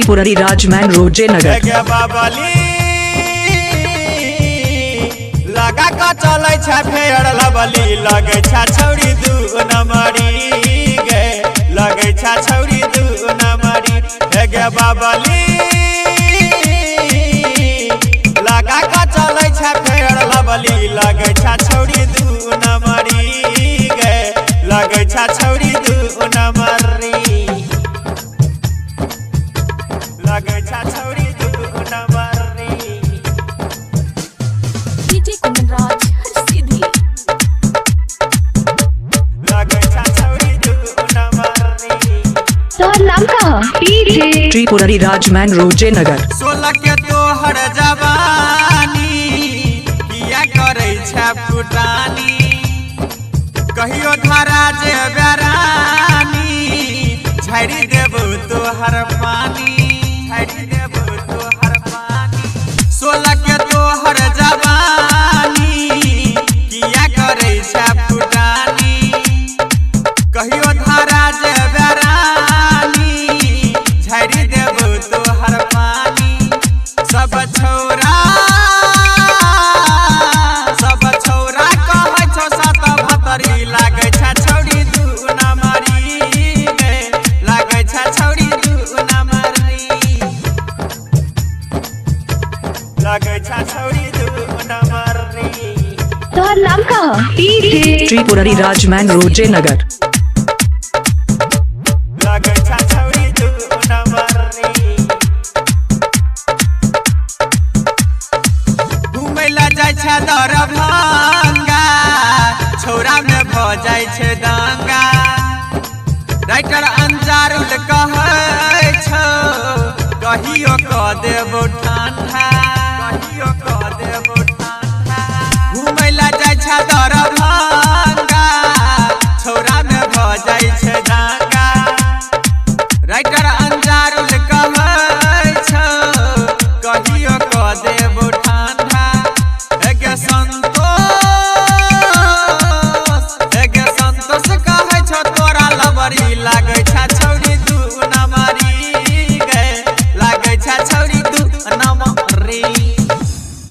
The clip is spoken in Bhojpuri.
त्रिपुरारी राजमैन रोजे नगर लगा का चलै छ फेर लबली लगे छ छौरी दू नमरी गे लगे छ छौरी दू नमरी गे बाबली लगा का चलै छ फेर लबली लगे छ छौरी दू नमरी गे लगे छ छौरी दू नमरी लगे छ छौरी दू नमरी डीजे कुंदनराज हर सीधी लगे छ छौरी दू नमरी तोहर नाम का डीजे त्रिपुरारी राजमैन रोजे नगर 16 के तोहर जवानी किया करे छ फुटानी कहियो धरा जे बेरानी झड़ी देबो तोहर पानी झड़ी देबो तोहर पानी 16 के तोहर जवानी किया करे छ फुटानी कहियो धरा जे बेरानी झड़ी देबो तोहर पानी सब छौरा कहै छौ सत भतरी लागे छ छौरी दू नमरी गे लागे छ छौरी दू नमरी लागे छ छौरी दू नमरी तोहर नाम का डीजे त्रिपुरारी राजमैन रोजे नगर लगे छ छौरी दू नमरी घुमै ला जाइ छ दरभंगा छौरा में भ जाइ छै दंगा राइटर अंजारुल कहै छौ कहियो क देबो ठंडा कहियो क देबो ठंडा घुमै ला जाइ छ दरभंगा